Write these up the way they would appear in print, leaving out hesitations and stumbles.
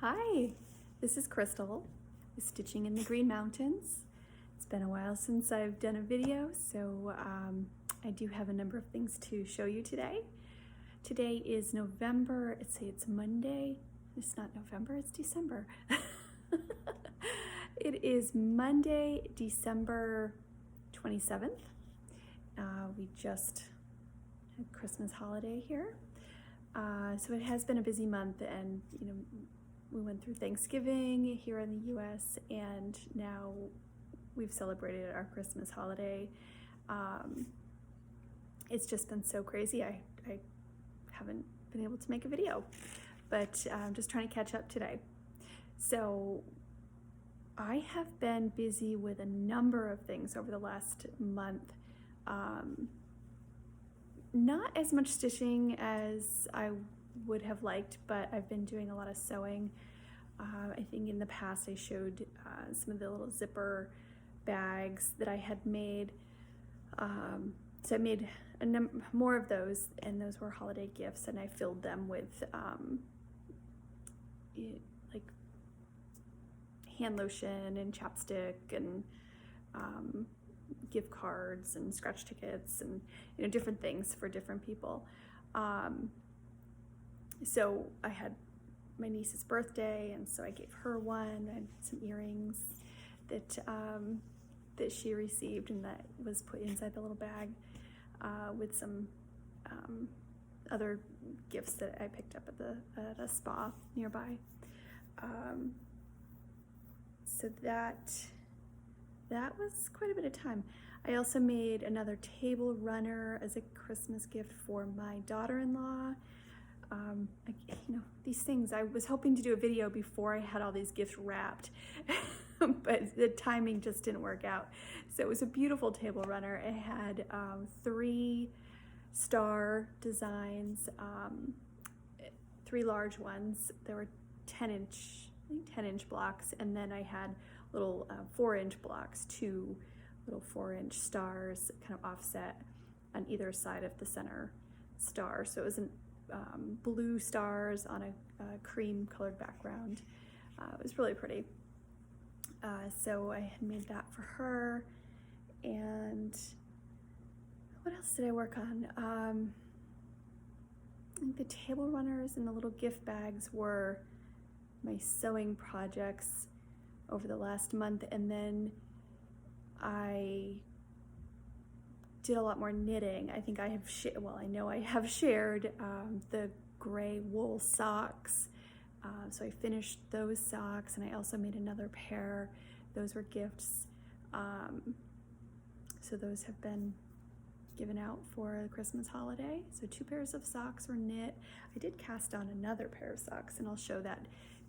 Hi, this is Crystal with Stitching in the Green Mountains. It's been a while since I've done a video, so I do have a number of things to show you today. Today is November, it's Monday. It's not November, it's December. It is Monday, December 27th. We just had Christmas holiday here. So it has been a busy month, and we went through Thanksgiving here in the US, and now we've celebrated our Christmas holiday. It's just been so crazy. I haven't been able to make a video, but I'm just trying to catch up today. So I have been busy with a number of things over the last month. Not as much stitching as I would have liked, but I've been doing a lot of sewing. I think in the past I showed some of the little zipper bags that I had made. So I made more of those, and those were holiday gifts, and I filled them with like hand lotion and chapstick and gift cards and scratch tickets and different things for different people. So I had my niece's birthday, and so I gave her one. I had some earrings that that she received, and that was put inside the little bag with some other gifts that I picked up at a spa nearby. So that was quite a bit of time. I also made another table runner as a Christmas gift for my daughter-in-law. These things, I was hoping to do a video before I had all these gifts wrapped, but the timing just didn't work out. So it was a beautiful table runner. It had 3 star designs, 3 large ones. There were 10-inch blocks, and then I had little 4-inch blocks, 2 little 4-inch stars kind of offset on either side of the center star. So it was blue stars on a cream colored background. It was really pretty. So I had made that for her. And what else did I work on? I think the table runners and the little gift bags were my sewing projects over the last month, and then I did a lot more knitting. I think I have I know I have shared the gray wool socks. So I finished those socks, and I also made another pair. Those were gifts. So those have been given out for the Christmas holiday. So 2 pairs of socks were knit. I did cast on another pair of socks, and I'll show that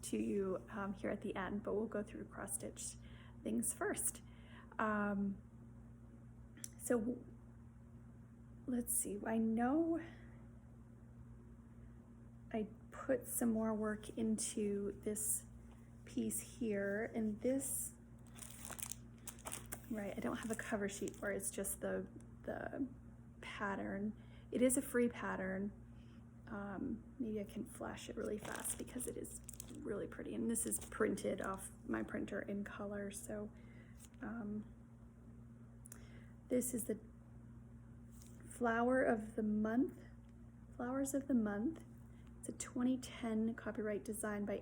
to you here at the end, but we'll go through cross-stitch things first. So let's see, I know I put some more work into this piece here, and this, right, I don't have a cover sheet for it, it's just the pattern. It is a free pattern. Maybe I can flash it really fast because it is really pretty, and this is printed off my printer in color. So this is the Flowers of the Month. It's a 2010 copyright design by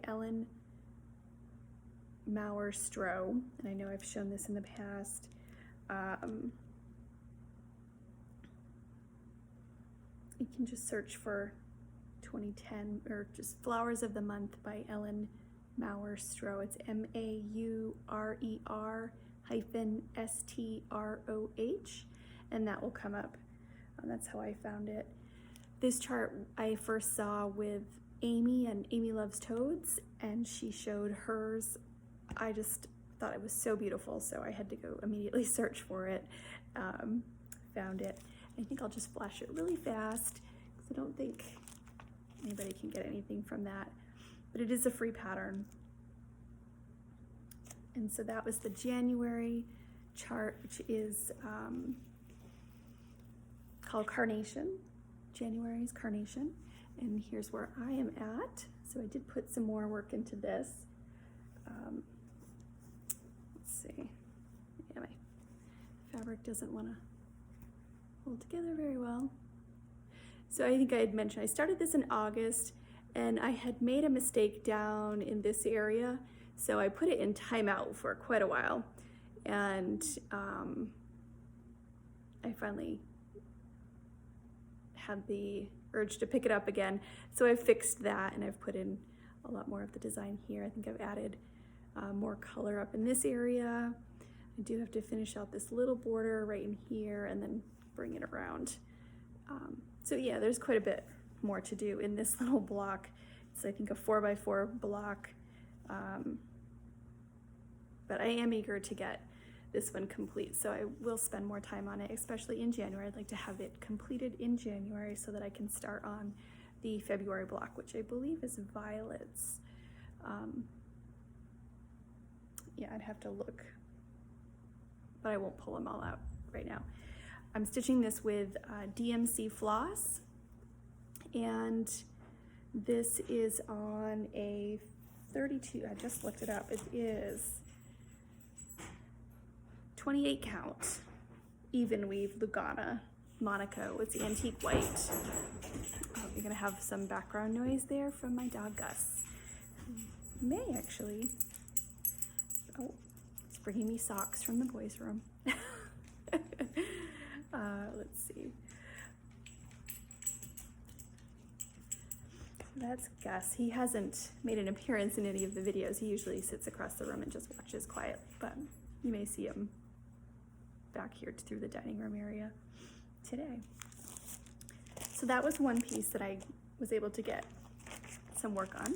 Maurer-Strob, and I know I've shown this in the past. You can just search for 2010 or just Flowers of the Month by Maurer-Strob. It's MAURER-STROH, and that will come up. That's how I found it. This chart I first saw with Amy, and Amy Loves Toads, and she showed hers. I just thought it was so beautiful, so I had to go immediately search for it. Found it. I think I'll just flash it really fast because I don't think anybody can get anything from that, but it is a free pattern. And so that was the January chart, which is called Carnation. January's Carnation. And here's where I am at. So I did put some more work into this. Let's see. Yeah, my fabric doesn't want to hold together very well. So I think I had mentioned I started this in August, and I had made a mistake down in this area. So I put it in timeout for quite a while. And I finally had the urge to pick it up again. So I fixed that, and I've put in a lot more of the design here. I think I've added more color up in this area. I do have to finish out this little border right in here and then bring it around. So yeah, there's quite a bit more to do in this little block. It's I think a 4x4 block. But I am eager to get this one complete, so I will spend more time on it, especially in January. I'd like to have it completed in January so that I can start on the February block, which I believe is violets. Yeah, I'd have to look, but I won't pull them all out right now. I'm stitching this with DMC floss, and this is on a 32, I just looked it up, it is 28 count, even weave Lugana Monaco. It's antique white. You're gonna have some background noise there from my dog Gus. May actually. Oh, it's bringing me socks from the boys' room. Let's see. That's Gus. He hasn't made an appearance in any of the videos. He usually sits across the room and just watches quietly, but you may see him back here through the dining room area today. So that was one piece that I was able to get some work on.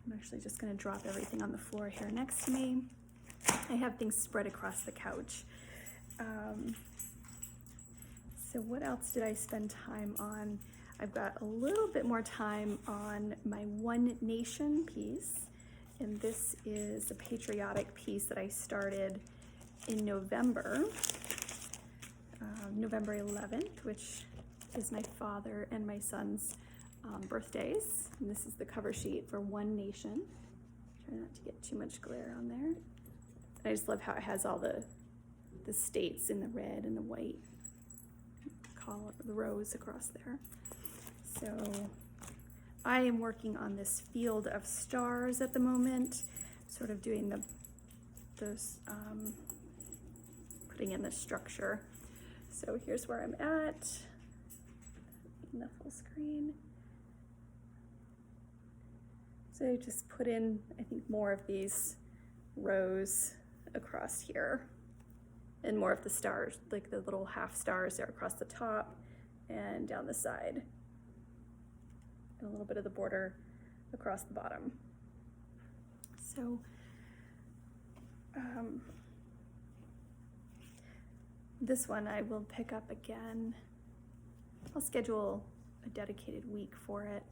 I'm actually just going to drop everything on the floor here next to me. I have things spread across the couch. So what else did I spend time on? I've got a little bit more time on my One Nation piece, and this is a patriotic piece that I started in November, November 11th, which is my father and my son's birthdays. And this is the cover sheet for One Nation. Try not to get too much glare on there. I just love how it has all the states in the red and the white color, the rows across there. So I am working on this field of stars at the moment, sort of doing those putting in the structure. So here's where I'm at in the full screen. So I just put in, I think, more of these rows across here and more of the stars, like the little half stars there across the top and down the side, and a little bit of the border across the bottom. So this one I will pick up again. I'll schedule a dedicated week for it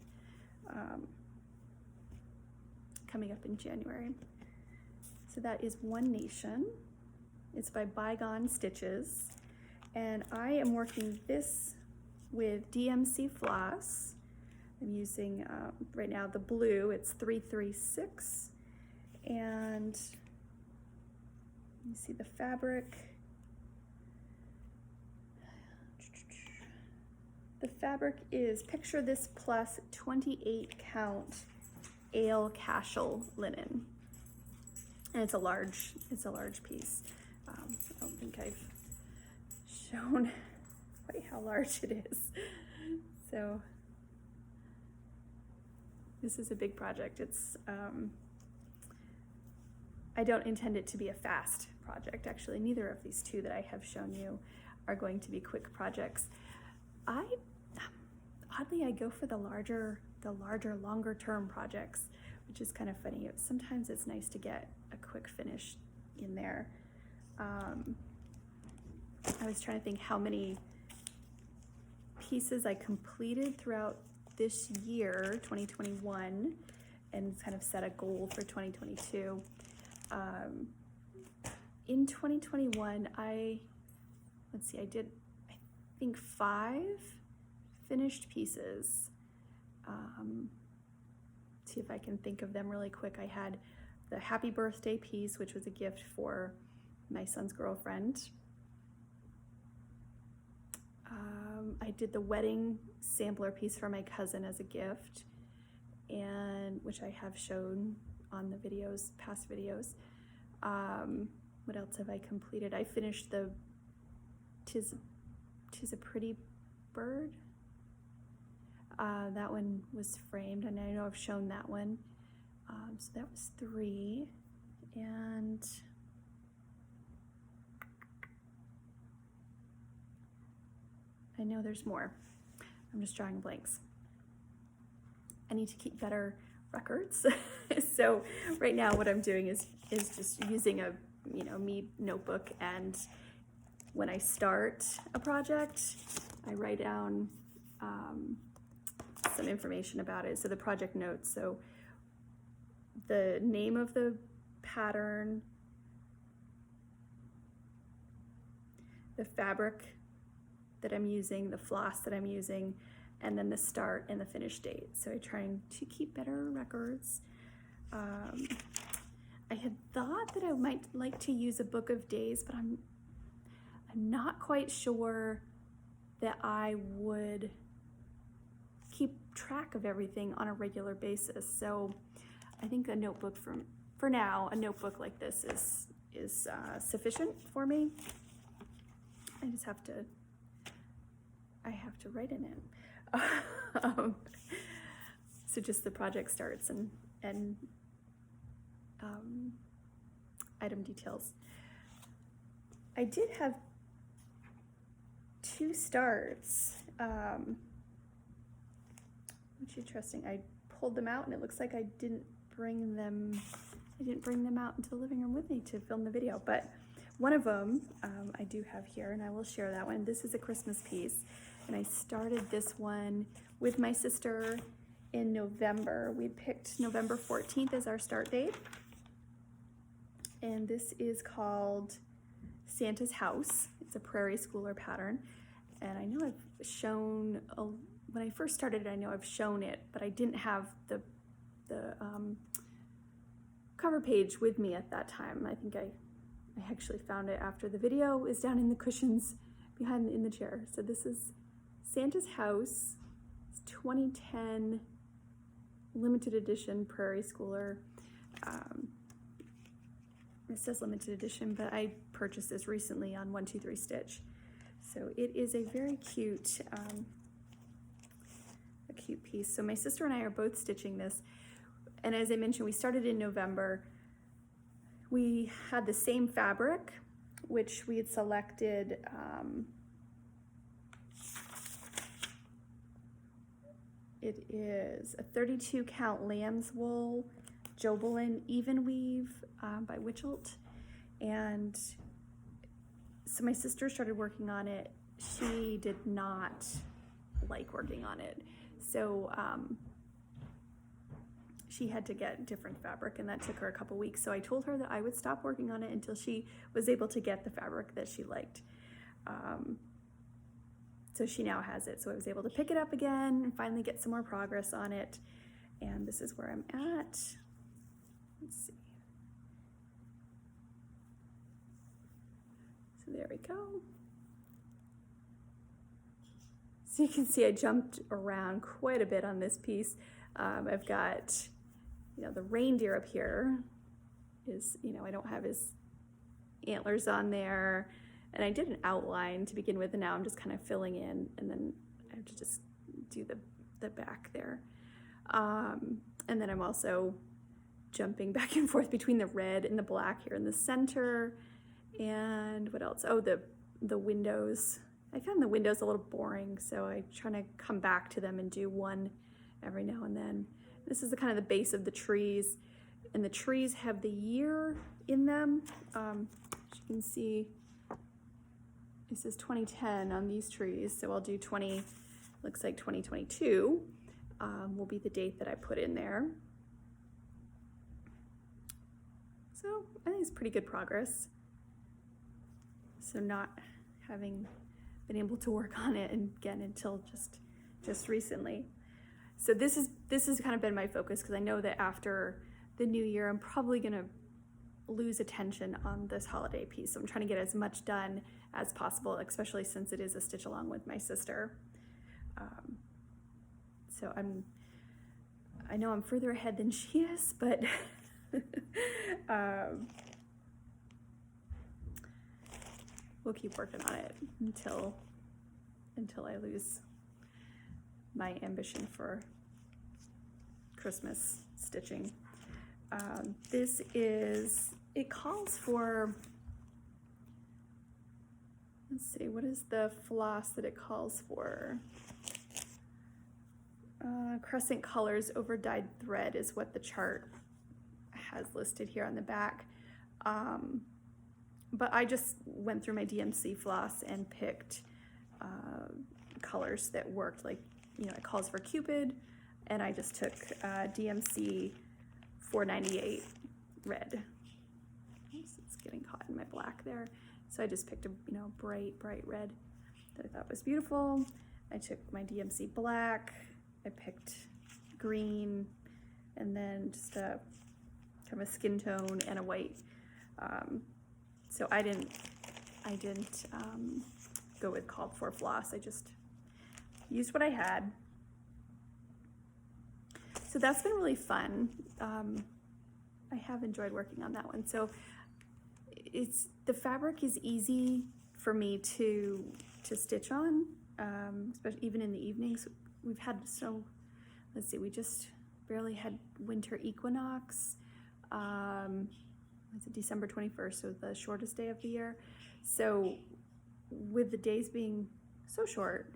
coming up in January. So that is One Nation. It's by ByGone Stitches, and I am working this with DMC floss. I'm using right now the blue, it's 336, and you see the fabric. The fabric is, picture this plus 28 count ale cashel linen, and it's a large piece. I don't think I've shown quite how large it is. So this is a big project. It's I don't intend it to be a fast project. Actually, neither of these two that I have shown you are going to be quick projects. Oddly, I go for the larger, longer term projects, which is kind of funny. Sometimes it's nice to get a quick finish in there. I was trying to think how many pieces I completed throughout this year, 2021, and kind of set a goal for 2022. In 2021, I did, I think, 5 finished pieces. See if I can think of them really quick. I had the happy birthday piece, which was a gift for my son's girlfriend. I did the wedding sampler piece for my cousin as a gift, and which I have shown on the videos, past videos. What else have I completed? I finished the Tis a Pretty Bird. That one was framed, and I know I've shown that one. So that was 3, and I know there's more. I'm just drawing blanks. I need to keep better records. So right now what I'm doing is just using a me notebook, and when I start a project, I write down some information about it. So the project notes, so the name of the pattern, the fabric that I'm using, the floss that I'm using, and then the start and the finish date. So I'm trying to keep better records. I had thought that I might like to use a book of days, but I'm not quite sure that I would keep track of everything on a regular basis. So I think a notebook for now, a notebook like this is sufficient for me. I just have to write in it. So just the project starts and item details. I did have 2 starts, which is interesting. I pulled them out, and it looks like I didn't bring them out into the living room with me to film the video, but one of them I do have here, and I will share that one. This is a Christmas piece, and I started this one with my sister in November. We picked November 14th as our start date, and this is called Santa's House. It's a Prairie schooler pattern, and I know I've shown, when I first started it, I know I've shown it, but I didn't have the cover page with me at that time. I think I actually found it after the video. Is down in the cushions behind in the chair. So this is Santa's House. It's 2010 limited edition Prairie schooler. It says limited edition, but I purchased this recently on 123 Stitch. So it is a very cute, piece. So my sister and I are both stitching this. And as I mentioned, we started in November. We had the same fabric, which we had selected, it is a 32 count lamb's wool Jobelin even weave by Witchelt. And so my sister started working on it. She did not like working on it. So she had to get different fabric, and that took her a couple weeks. So I told her that I would stop working on it until she was able to get the fabric that she liked. So she now has it. So I was able to pick it up again and finally get some more progress on it. And this is where I'm at. Let's see. So there we go. So you can see I jumped around quite a bit on this piece. I've got, the reindeer up here is, I don't have his antlers on there. And I did an outline to begin with, and now I'm just kind of filling in, and then I have to just do the back there. And then I'm also jumping back and forth between the red and the black here in the center. And what else? Oh, the windows. I found the windows a little boring, so I'm trying to come back to them and do one every now and then. This is the kind of the base of the trees, and the trees have the year in them. As you can see, it says 2010 on these trees, so I'll do looks like 2022 will be the date that I put in there. So I think it's pretty good progress. So not having been able to work on it again until just recently. So this has kind of been my focus, because I know that after the new year, I'm probably gonna lose attention on this holiday piece. So I'm trying to get as much done as possible, especially since it is a stitch along with my sister. So I know I'm further ahead than she is, but we'll keep working on it until I lose my ambition for Christmas stitching. It calls for, let's see, what is the floss that it calls for? Crescent colors over dyed thread is what the chart has listed here on the back. But I just went through my DMC floss and picked colors that worked. Like, you know, it calls for Cupid, and I just took DMC 498 red. Oops, it's getting caught in my black there. So I just picked a, you know, bright red that I thought was beautiful. I took my DMC black, I picked green, and then just a kind of a skin tone and a white. So I didn't go with called for floss. I just used what I had. So that's been really fun. I have enjoyed working on that one. So the fabric is easy for me to stitch on, especially even in the evenings. We've had let's see, we just barely had winter equinox. It's December 21st, so the shortest day of the year. So with the days being so short,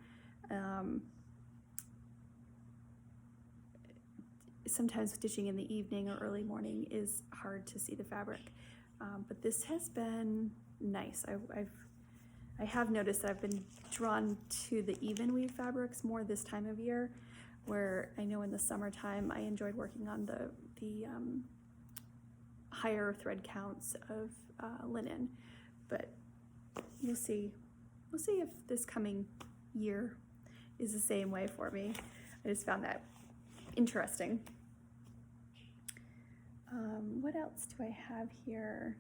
sometimes stitching in the evening or early morning is hard to see the fabric. But this has been nice. I have noticed that I've been drawn to the even weave fabrics more this time of year, where I know in the summertime I enjoyed working on the higher thread counts of linen. But we'll see if this coming year is the same way for me. I just found that interesting. What else do I have here?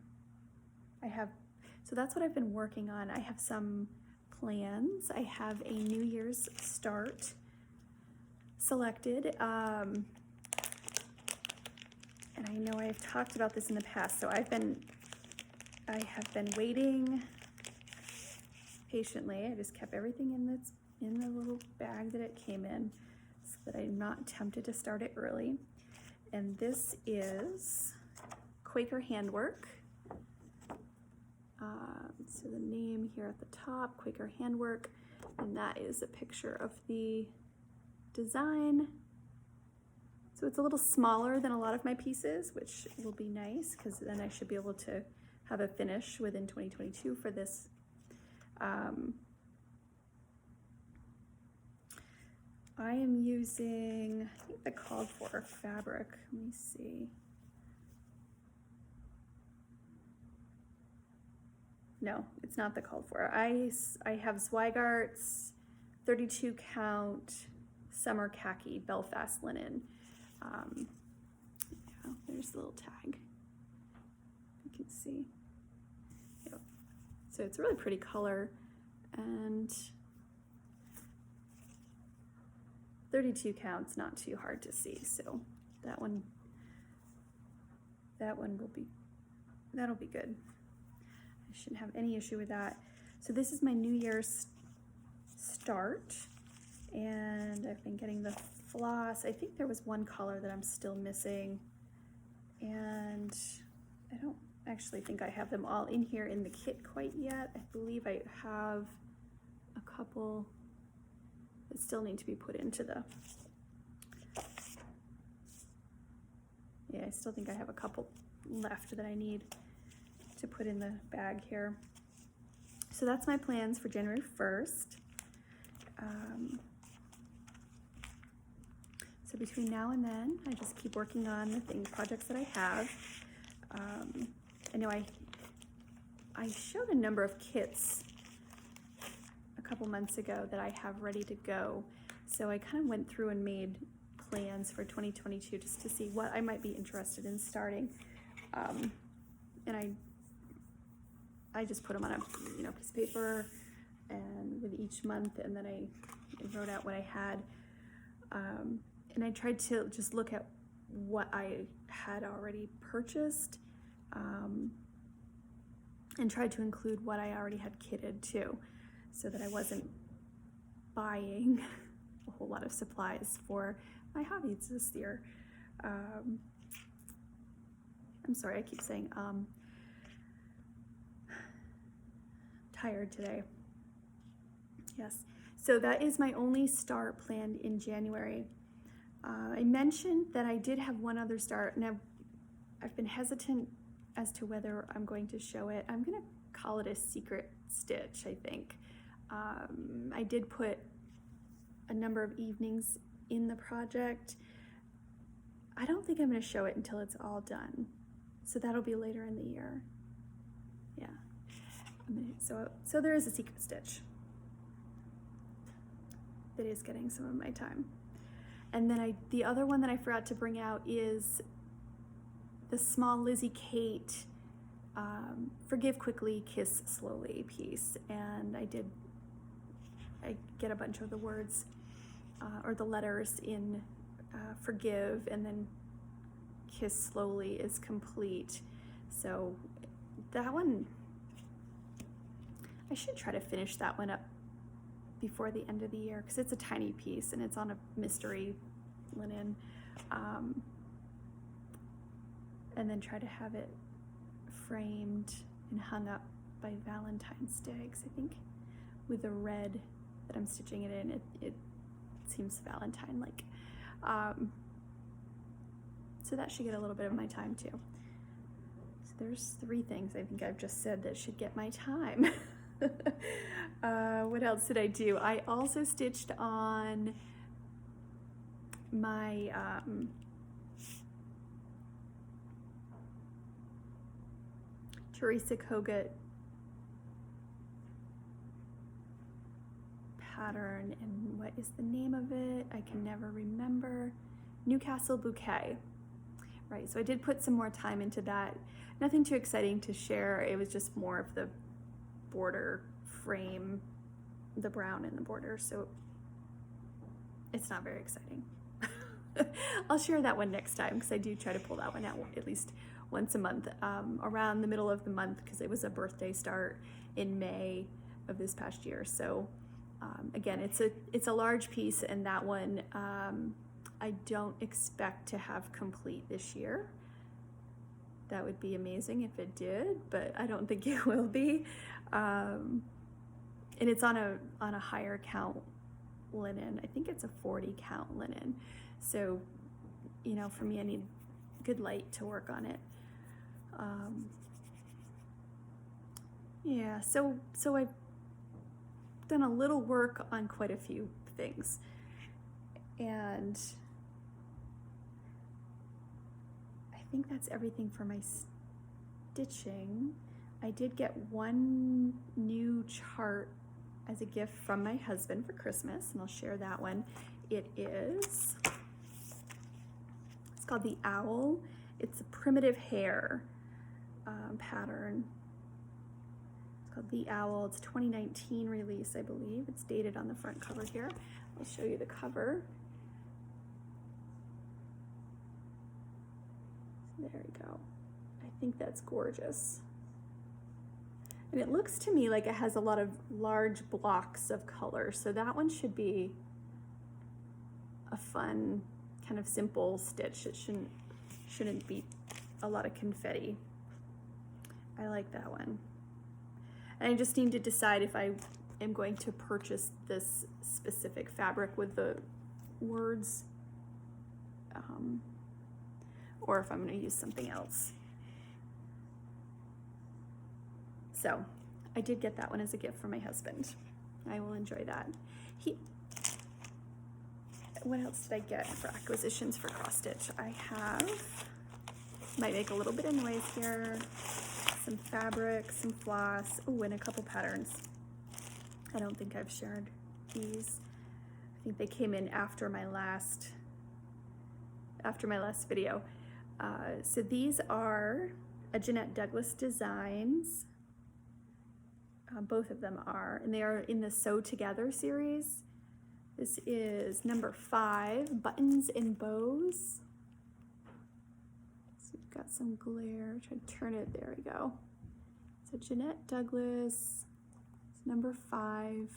So that's what I've been working on. I have some plans. I have a New Year's start selected. And I know I've talked about this in the past, so I have been waiting patiently. I just kept everything in the little bag that it came in, so that I'm not tempted to start it early. And this is Quaker Handwork. So the name here at the top, Quaker Handwork, and that is a picture of the design. So it's a little smaller than a lot of my pieces, which will be nice, because then I should be able to have a finish within 2022 for this. I am using, I think the called for fabric, let me see. No, it's not the called for. I have Zweigart's 32 count summer khaki Belfast linen. Yeah, there's the little tag. You can see. Yep. So it's a really pretty color, and 32 counts, not too hard to see. So that'll be good. I shouldn't have any issue with that. So this is my New Year's start, and I've been getting the floss. I think there was one color that I'm still missing, and I don't actually think I have them all in here in the kit quite yet. I believe I have a couple that still need to be put into the, yeah, I still think I have a couple left that I need to put in the bag here. So that's my plans for January 1st. So between now and then, I just keep working on the projects that I have. I know I showed a number of kits a couple months ago that I have ready to go. So I kind of went through and made plans for 2022 just to see what I might be interested in starting. And I just put them on a piece of paper and with each month, and then I wrote out what I had. And I tried to just look at what I had already purchased, and tried to include what I already had kitted too, so that I wasn't buying a whole lot of supplies for my hobbies this year. I'm sorry, I keep saying tired today. Yes, so that is my only start planned in January. I mentioned that I did have one other start, and I've been hesitant as to whether I'm going to show it. I'm gonna call it a secret stitch, I think. I did put a number of evenings in the project. I don't think I'm gonna show it until it's all done. So that'll be later in the year. Yeah. So there is a secret stitch that is getting some of my time. And then the other one that I forgot to bring out is the small Lizzie Kate Forgive Quickly, Kiss Slowly piece. And I get a bunch of the words or the letters in Forgive, and then Kiss Slowly is complete. So that one, I should try to finish that one up before the end of the year, because it's a tiny piece and it's on a mystery linen, and then try to have it framed and hung up by Valentine's Day, because I think with the red that I'm stitching it in, it seems Valentine-like. So that should get a little bit of my time too. So there's 3 things I think I've just said that should get my time. What else did I do? I also stitched on my Teresa Kogut pattern, and what is the name of it? I can never remember. Newcastle Bouquet. Right, so I did put some more time into that. Nothing too exciting to share. It was just more of the border frame, the brown in the border, so it's not very exciting. I'll share that one next time, because I do try to pull that one out at least once a month, around the middle of the month, because it was a birthday start in May of this past year. So again, it's a large piece, and that one I don't expect to have complete this year. That would be amazing if it did, but I don't think it will be. And it's on a higher count linen. I think it's a 40 count linen. So, for me, I need good light to work on it. Yeah, so I've done a little work on quite a few things. And I think that's everything for my stitching. I did get one new chart as a gift from my husband for Christmas, and I'll share that one. It's called the Owl. It's a primitive hair pattern. It's called the Owl. It's a 2019 release, I believe. It's dated on the front cover here. I'll show you the cover. There we go. I think that's gorgeous. And it looks to me like it has a lot of large blocks of color, so that one should be a fun, kind of simple stitch. It shouldn't be a lot of confetti. I like that one. And I just need to decide if I am going to purchase this specific fabric with the words, or if I'm going to use something else. So I did get that one as a gift from my husband. I will enjoy that. What else did I get for acquisitions for cross stitch? I might make a little bit of noise here, some fabric, some floss, and a couple patterns. I don't think I've shared these. I think they came in after my last after my last video. So these are a Jeanette Douglas Designs. Both of them are, and they are in the Sew Together series. This is number 5, Buttons and Bows. So we've got some glare, try to turn it, there we go. So Jeanette Douglas, it's number 5,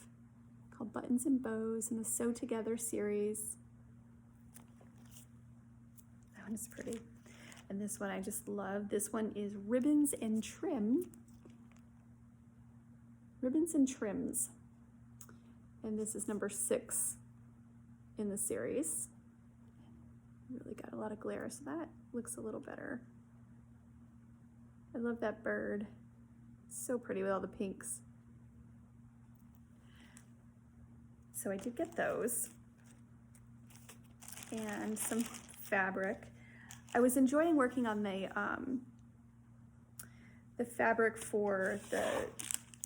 called Buttons and Bows in the Sew Together series. That one is pretty. And this one I just love. This one is Ribbons and Trim. Ribbons and Trims. And this is number 6 in the series. Really got a lot of glare, so that looks a little better. I love that bird. It's so pretty with all the pinks. So I did get those. And some fabric. I was enjoying working on the fabric for the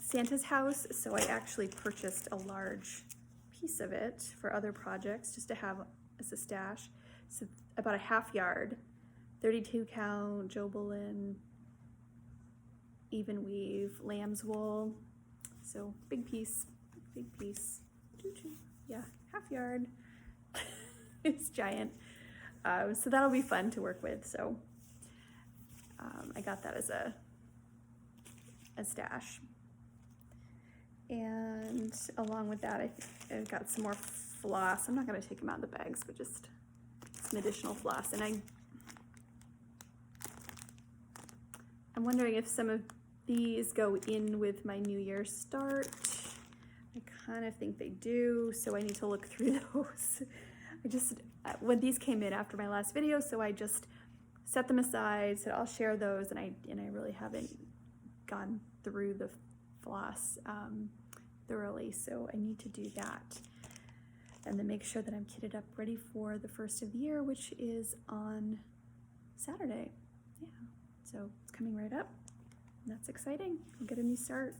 Santa's house, so I actually purchased a large piece of it for other projects just to have as a stash. So about a ½ yard, 32 count, Jobelin, even weave, lamb's wool. So big piece, yeah, ½ yard. It's giant. So that'll be fun to work with. So I got that as a stash. And along with that, I've got some more floss. I'm not going to take them out of the bags, but just some additional floss. And I'm wondering if some of these go in with my New Year's start. I kind of think they do, so I need to look through those. When these came in after my last video, so I just set them aside, said I'll share those, and I really haven't gone through the floss thoroughly, so I need to do that. And then make sure that I'm kitted up ready for the first of the year, which is on Saturday. Yeah, so it's coming right up. And that's exciting. I'll get a new start.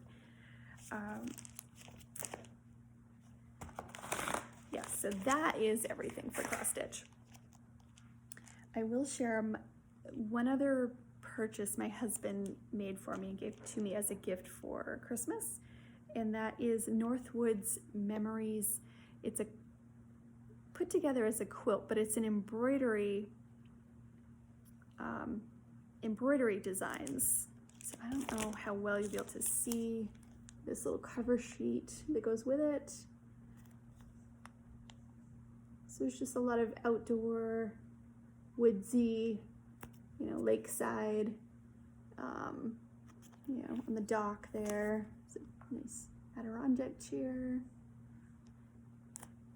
Yes, so that is everything for cross stitch. I will share one other purchase my husband made for me and gave to me as a gift for Christmas, and that is Northwoods Memories. It's put together as a quilt, but it's an embroidery designs. So I don't know how well you'll be able to see this little cover sheet that goes with it. So there's just a lot of outdoor, woodsy, lakeside, on the dock there. It's a nice Adirondack chair.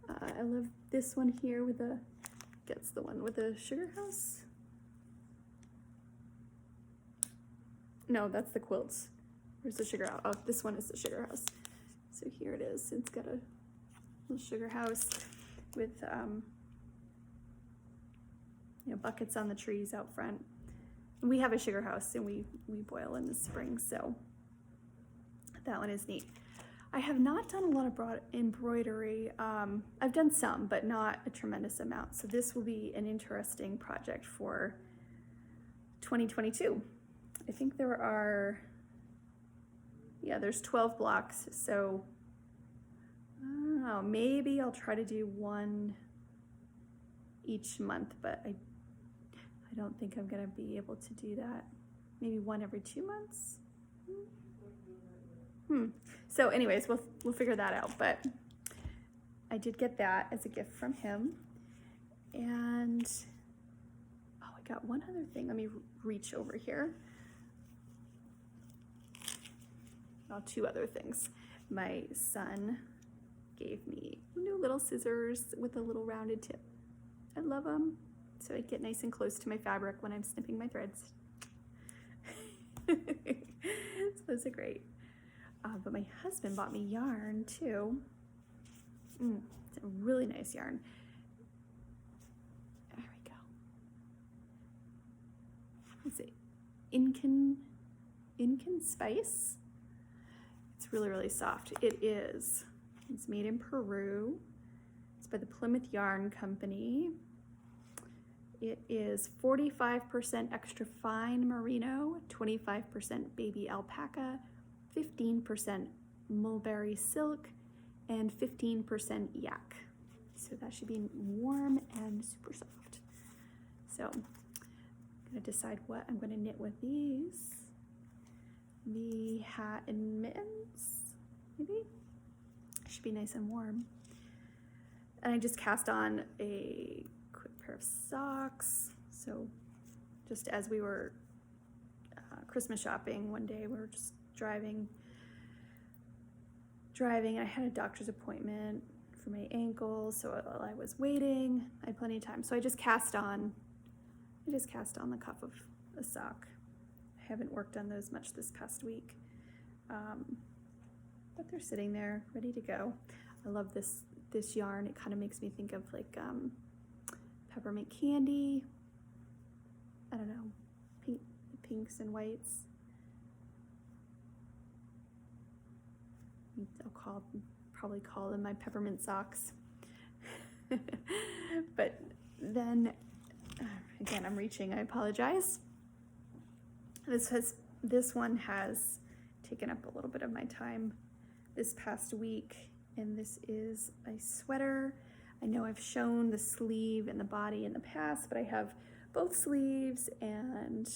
I love this one here that's the one with the sugar house. No, that's the quilts. Where's the sugar house? Oh, this one is the sugar house. So here it is. It's got a little sugar house with buckets on the trees out front. And we have a sugar house and we boil in the spring, so that one is neat. I have not done a lot of broad embroidery. I've done some, but not a tremendous amount. So this will be an interesting project for 2022. I think there's 12 blocks. So I don't know, maybe I'll try to do one each month, but I don't think I'm gonna be able to do that. Maybe one every 2 months. So anyways, we'll figure that out, but I did get that as a gift from him. And I got one other thing. Let me reach over here. Two other things. My son gave me new little scissors with a little rounded tip. I love them, so I get nice and close to my fabric when I'm snipping my threads. So those are great. But my husband bought me yarn too. It's a really nice yarn. There we go. Is it Incan Spice? It's really, really soft. It is. It's made in Peru. It's by the Plymouth Yarn Company. it is 45% extra fine merino, 25% baby alpaca, 15% mulberry silk, and 15% yak. So that should be warm and super soft. So I'm gonna decide what I'm gonna knit with these. The hat and mittens, maybe? Should be nice and warm. And I just cast on a quick pair of socks. So just as we were Christmas shopping one day, we were just driving, and I had a doctor's appointment for my ankle, so while I was waiting, I had plenty of time. So I just cast on the cuff of a sock. I haven't worked on those much this past week, but they're sitting there ready to go. I love this yarn. It kind of makes me think of like peppermint candy. I don't know, pinks and whites. I'll probably call them my peppermint socks. But then again, I'm reaching, I apologize. This one has taken up a little bit of my time this past week, and this is a sweater. I know I've shown the sleeve and the body in the past, but I have both sleeves and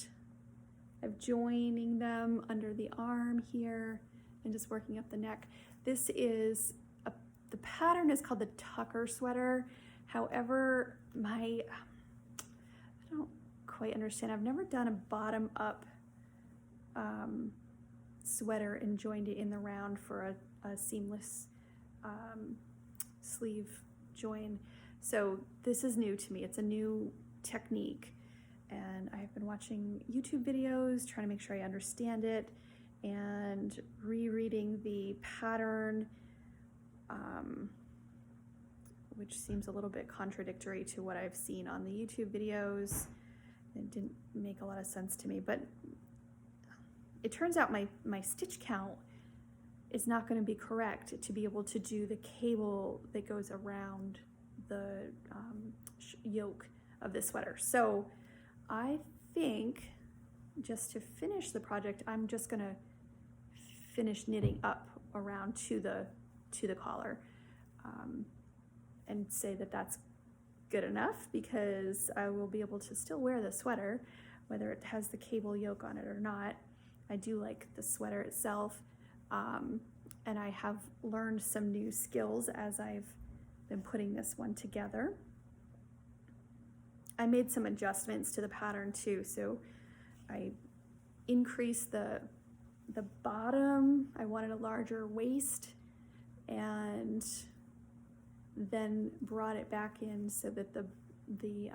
I'm joining them under the arm here and just working up the neck. This is, the pattern is called the Tucker sweater. However, I don't quite understand. I've never done a bottom up sweater and joined it in the round for a seamless sleeve join. So this is new to me. It's a new technique, and I've been watching YouTube videos trying to make sure I understand it and rereading the pattern, which seems a little bit contradictory to what I've seen on the YouTube videos. It didn't make a lot of sense to me, but it turns out my stitch count is not going to be correct to be able to do the cable that goes around the yoke of the sweater. So I think just to finish the project, I'm just going to finish knitting up around to the collar, and say that that's good enough, because I will be able to still wear the sweater whether it has the cable yoke on it or not. I do like the sweater itself, and I have learned some new skills as I've been putting this one together. I made some adjustments to the pattern too, so I increased the bottom. I wanted a larger waist, and then brought it back in so that the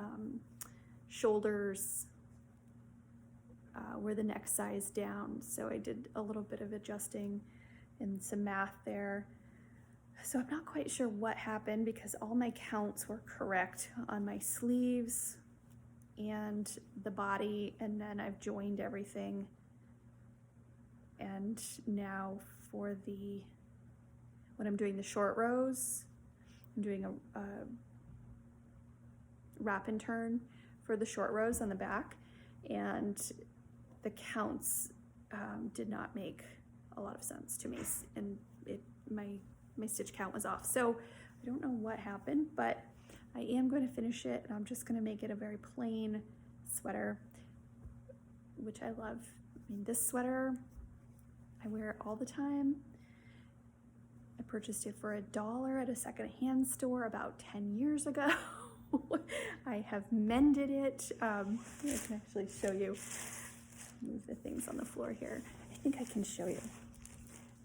shoulders were the next size down. So I did a little bit of adjusting and some math there. So I'm not quite sure what happened, because all my counts were correct on my sleeves and the body, and then I've joined everything. And now for when I'm doing the short rows, I'm doing a wrap and turn for the short rows on the back, and the counts did not make a lot of sense to me, and my stitch count was off. So I don't know what happened, but I am going to finish it, and I'm just going to make it a very plain sweater, which I love. I mean, this sweater, I wear it all the time. I purchased it for $1 at a secondhand store about 10 years ago. I have mended it. I can actually show you. Move the things on the floor here. I think I can show you.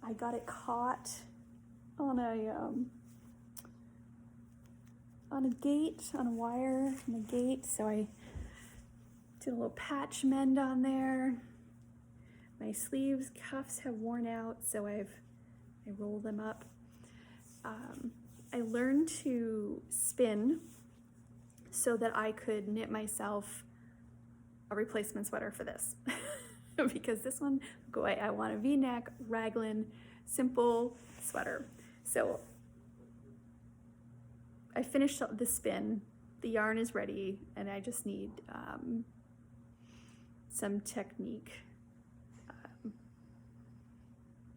I got it caught on a gate, on a wire on a gate. So I did a little patch mend on there. My sleeves cuffs have worn out, so I roll them up. I learned to spin so that I could knit myself a replacement sweater for this. Because this one, I want a V-neck, raglan, simple sweater. So I finished the spin, the yarn is ready, and I just need some technique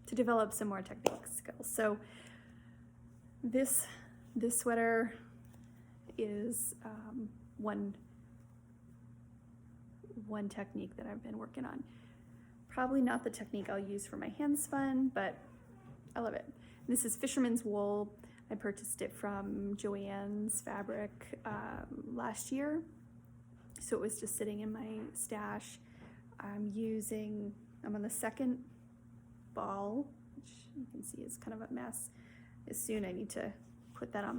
to develop some more technique skills. So this sweater is one technique that I've been working on. Probably not the technique I'll use for my hand spun, but I love it. This is fisherman's wool. I purchased it from Joann's Fabric last year, so it was just sitting in my stash. I'm on the second ball, which you can see is kind of a mess. Soon I need to put that on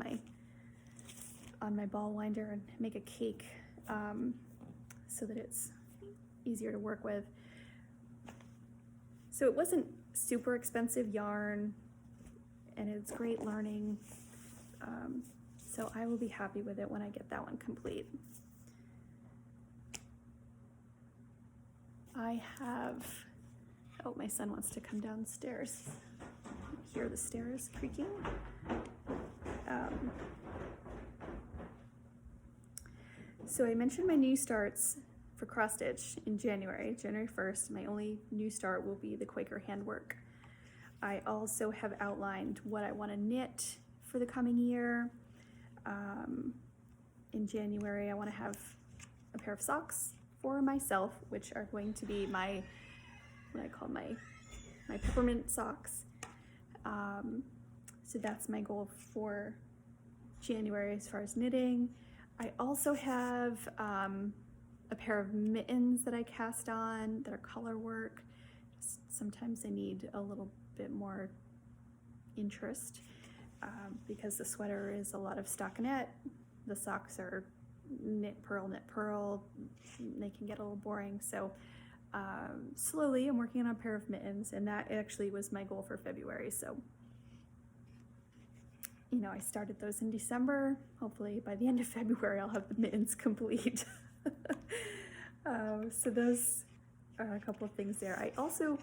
my ball winder and make a cake so that it's easier to work with. So it wasn't super expensive yarn, and it's great learning. So I will be happy with it when I get that one complete. I have, oh, my son wants to come downstairs. Hear the stairs creaking. So I mentioned my new starts for cross stitch in January 1st. My only new start will be the Quaker Handework. I also have outlined what I want to knit for the coming year. In January, I want to have a pair of socks for myself, which are going to be what I call my peppermint socks. So that's my goal for January as far as knitting. I also have a pair of mittens that I cast on that are color work. Sometimes I need a little bit more interest because the sweater is a lot of stockinette. The socks are knit purl. They can get a little boring. So slowly I'm working on a pair of mittens, and that actually was my goal for February. So, you know, I started those in December. Hopefully by the end of February I'll have the mittens complete. So those are a couple of things there. I also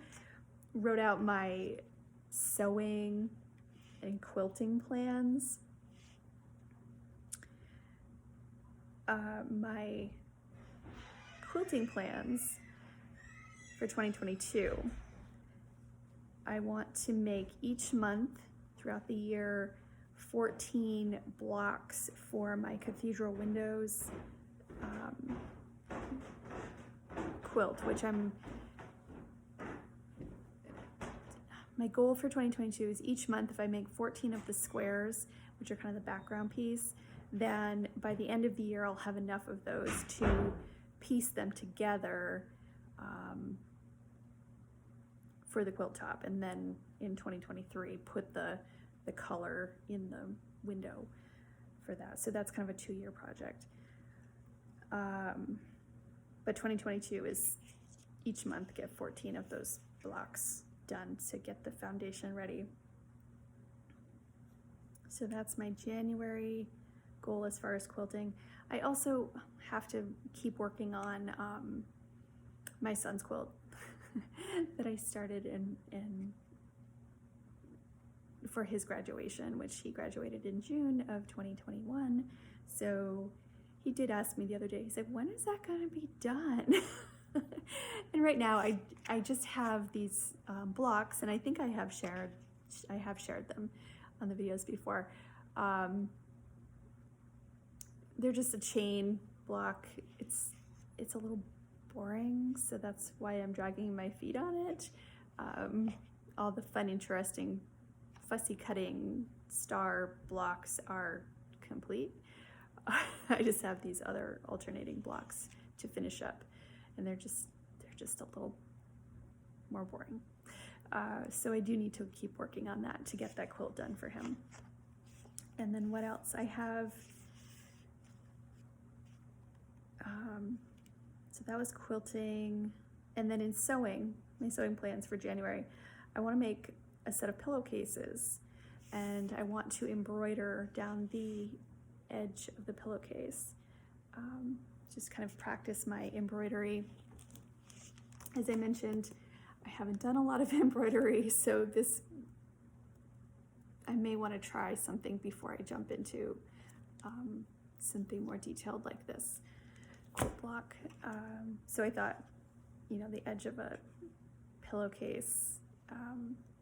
wrote out my sewing and quilting plans. My quilting plans for 2022. I want to make each month throughout the year 14 blocks for my cathedral windows quilt, which my goal for 2022 is each month if I make 14 of the squares, which are kind of the background piece, then by the end of the year I'll have enough of those to piece them together for the quilt top, and then in 2023 put the color in the window for that. So that's kind of a 2-year project. But 2022 is each month get 14 of those blocks done to get the foundation ready. So that's my January goal as far as quilting. I also have to keep working on my son's quilt that I started in for his graduation, which he graduated in June of 2021. So he did ask me the other day, he said, when is that going to be done? And right now I just have these blocks, and I think I have shared them on the videos before. They're just a chain block. It's a little boring, so that's why I'm dragging my feet on it. All the fun, interesting, fussy cutting star blocks are complete. I just have these other alternating blocks to finish up, and they're just a little more boring. So I do need to keep working on that to get that quilt done for him. And then what else? I have, so that was quilting. And then in sewing, my sewing plans for January, I want to make a set of pillowcases, and I want to embroider down the edge of the pillowcase. Just kind of practice my embroidery. As I mentioned, I haven't done a lot of embroidery, so I may want to try something before I jump into something more detailed like this quilt block. So I thought, you know, the edge of a pillowcase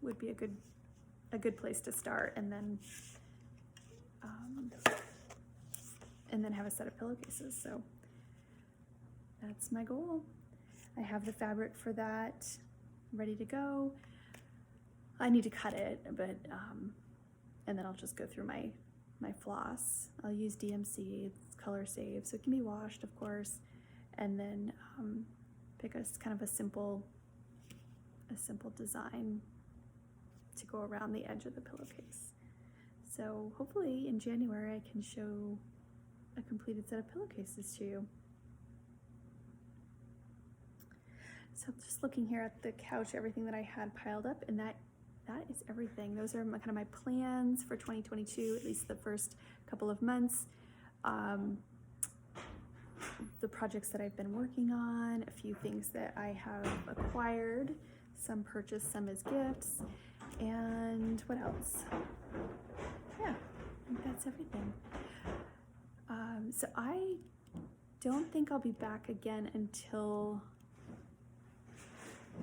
would be a good place to start, and then have a set of pillowcases. So that's my goal. I have the fabric for that ready to go. I need to cut it, but and then I'll just go through my floss. I'll use DMC, it's color safe, so it can be washed, of course, and then pick kind of a simple design to go around the edge of the pillowcase. So hopefully in January I can show a completed set of pillowcases to you. So just looking here at the couch, everything that I had piled up, and that is everything. Those are kind of my plans for 2022, at least the first couple of months. The projects that I've been working on, a few things that I have acquired, some purchased, some as gifts, and what else? Yeah, I think that's everything. So I don't think I'll be back again until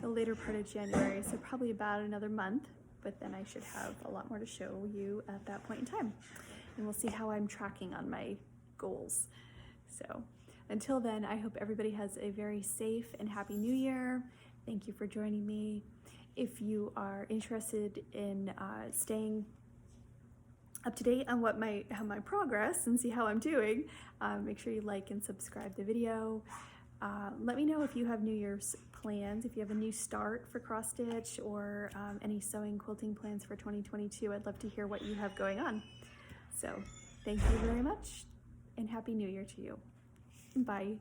the later part of January, so probably about another month, but then I should have a lot more to show you at that point in time, and we'll see how I'm tracking on my goals. So until then, I hope everybody has a very safe and happy new year. Thank you for joining me. If you are interested in staying up to date on how my progress and see how I'm doing, make sure you like and subscribe the video. Let me know if you have New Year's plans, if you have a new start for cross stitch, or any sewing quilting plans for 2022. I'd love to hear what you have going on. So thank you very much, and Happy New Year to you. Bye.